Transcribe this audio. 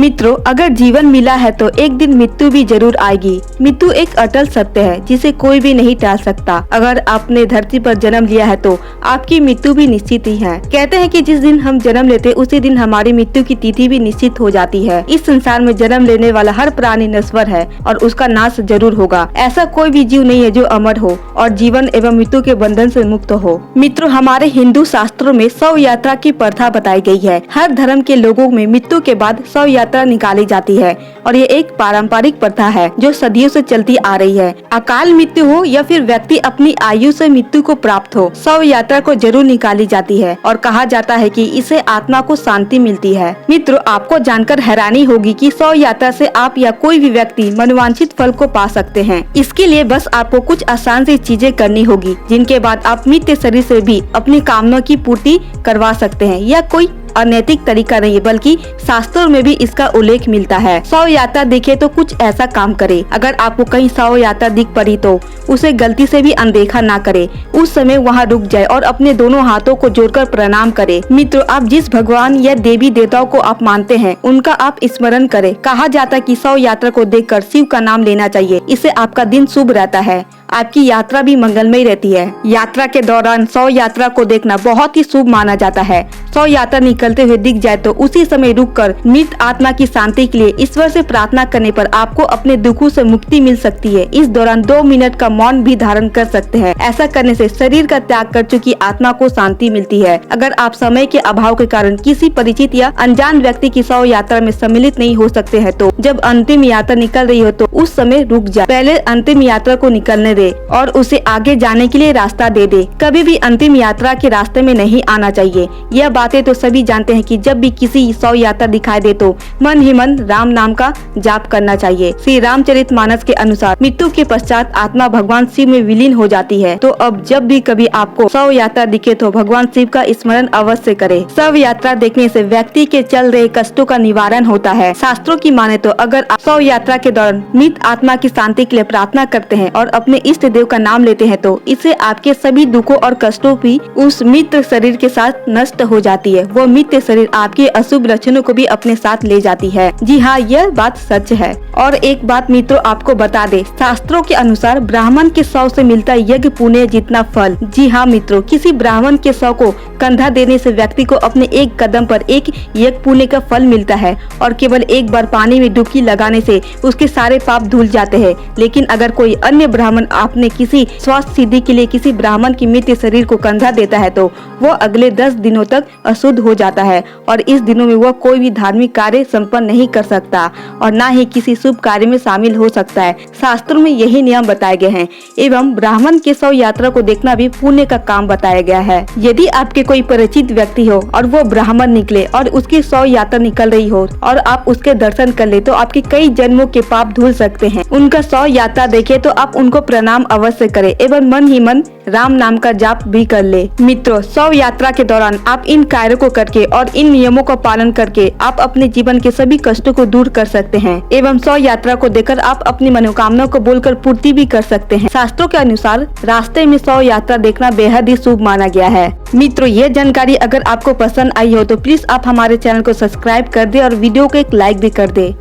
मित्रों, अगर जीवन मिला है तो एक दिन मृत्यु भी जरूर आएगी। मृत्यु एक अटल सत्य है जिसे कोई भी नहीं टाल सकता। अगर आपने धरती पर जन्म लिया है तो आपकी मृत्यु भी निश्चित ही है। कहते हैं कि जिस दिन हम जन्म लेते उसी दिन हमारी मृत्यु की तिथि भी निश्चित हो जाती है। इस संसार में जन्म लेने वाला हर प्राणी नश्वर है और उसका नाश जरूर होगा। ऐसा कोई भी जीव नहीं है जो अमर हो और जीवन एवं मृत्यु के बंधन से मुक्त हो। मित्रों, हमारे हिंदू शास्त्रों में शव यात्रा की प्रथा बताई गई है। हर धर्म के लोगों में मृत्यु के बाद शव यात्रा निकाली जाती है और ये एक पारंपरिक प्रथा है जो सदियों से चलती आ रही है। अकाल मृत्यु हो या फिर व्यक्ति अपनी आयु से मृत्यु को प्राप्त हो, शव यात्रा को जरूर निकाली जाती है और कहा जाता है कि इससे आत्मा को शांति मिलती है। मित्रों, आपको जानकर हैरानी होगी कि शव यात्रा से आप या कोई भी व्यक्ति मनोवांछित फल को पा सकते हैं। इसके लिए बस आपको कुछ आसान सी चीजें करनी होगी, जिनके बाद आप मृत शरीर से भी अपनी कामना की पूर्ति करवा सकते हैं। यह कोई अनैतिक तरीका नहीं है, बल्कि शास्त्रों में भी इसका उल्लेख मिलता है। शव यात्रा दिखे तो कुछ ऐसा काम करे। अगर आपको कहीं शव यात्रा दिख पड़ी तो उसे गलती से भी अनदेखा ना करे। उस समय वहां रुक जाए और अपने दोनों हाथों को जोड़कर प्रणाम करे। मित्रों, आप जिस भगवान या देवी देवताओं को आप मानते हैं उनका आप स्मरण करें। कहा जाता है कि शव यात्रा को देखकर शिव का नाम लेना चाहिए। इससे आपका दिन शुभ रहता है, आपकी यात्रा भी मंगलमय रहती है। यात्रा के दौरान शव यात्रा को देखना बहुत ही शुभ माना जाता है। शव यात्रा निकलते हुए दिख जाए तो उसी समय रुककर मृत आत्मा की शांति के लिए ईश्वर से प्रार्थना करने पर आपको अपने दुखों से मुक्ति मिल सकती है। इस दौरान 2 मिनट का मौन भी धारण कर सकते हैं। ऐसा करने से शरीर का त्याग कर चुकी आत्मा को शांति मिलती है। अगर आप समय के अभाव के कारण किसी परिचित या अनजान व्यक्ति की शव यात्रा में सम्मिलित नहीं हो सकते हैं तो जब अंतिम यात्रा निकल रही हो तो उस समय रुक जाए। पहले अंतिम यात्रा को निकलने और उसे आगे जाने के लिए रास्ता दे दे। कभी भी अंतिम यात्रा के रास्ते में नहीं आना चाहिए। यह बातें तो सभी जानते हैं कि जब भी किसी शव यात्रा दिखाई दे तो मन ही मन राम नाम का जाप करना चाहिए। श्री रामचरितमानस के अनुसार मृत्यु के पश्चात आत्मा भगवान शिव में विलीन हो जाती है। तो अब जब भी कभी आपको शव यात्रा दिखे तो भगवान शिव का स्मरण अवश्य करे। शव यात्रा देखने से व्यक्ति के चल रहे कष्टों का निवारण होता है। शास्त्रों की माने तो अगर आप शव यात्रा के दौरान मृत आत्मा की शांति के लिए प्रार्थना करते हैं और अपने इष्ट देव का नाम लेते हैं तो इससे आपके सभी दुखों और कष्टों भी उस मृत शरीर के साथ नष्ट हो जाती है। वो मृत शरीर आपके अशुभ लक्षणों को भी अपने साथ ले जाती है। जी हाँ, यह बात सच है। और एक बात मित्रों आपको बता दे, शास्त्रों के अनुसार ब्राह्मण के शव से मिलता यज्ञ पुण्य जितना फल। जी हाँ मित्रों, किसी ब्राह्मण के शव को कंधा देने से व्यक्ति को अपने एक कदम पर एक यज्ञ पुण्य का फल मिलता है और केवल एक बार पानी में डुबकी लगाने से उसके सारे पाप धुल जाते हैं। लेकिन अगर कोई अन्य ब्राह्मण आपने किसी स्वास्थ्य सिद्धि के लिए किसी ब्राह्मण की मृत शरीर को कंधा देता है तो वह अगले 10 दिनों तक अशुद्ध हो जाता है और इस दिनों में वह कोई भी धार्मिक कार्य संपन्न नहीं कर सकता और न ही किसी शुभ कार्य में शामिल हो सकता है। शास्त्रों में यही नियम बताए गए हैं। एवं ब्राह्मण के शव यात्रा को देखना भी पुण्य का काम बताया गया है। यदि आपके कोई परिचित व्यक्ति हो और वो ब्राह्मण निकले और उसकी शव यात्रा निकल रही हो और आप उसके दर्शन कर ले तो आपके कई जन्मों के पाप धुल सकते हैं। उनका शव यात्रा देखे तो आप उनको प्रणाम अवश्य करें एवं मन ही मन राम नाम का जाप भी कर ले। मित्रों, शव यात्रा के दौरान आप इन कार्यों को करके और इन नियमों का पालन करके आप अपने जीवन के सभी कष्टों को दूर कर सकते हैं एवं शव यात्रा को देखकर आप अपनी मनोकामना को बोलकर पूर्ति भी कर सकते हैं। शास्त्रों के अनुसार रास्ते में शव यात्रा देखना बेहद ही शुभ माना गया है। मित्रों, ये जानकारी अगर आपको पसंद आई हो तो प्लीज आप हमारे चैनल को सब्सक्राइब कर दे और वीडियो को एक लाइक भी कर दे।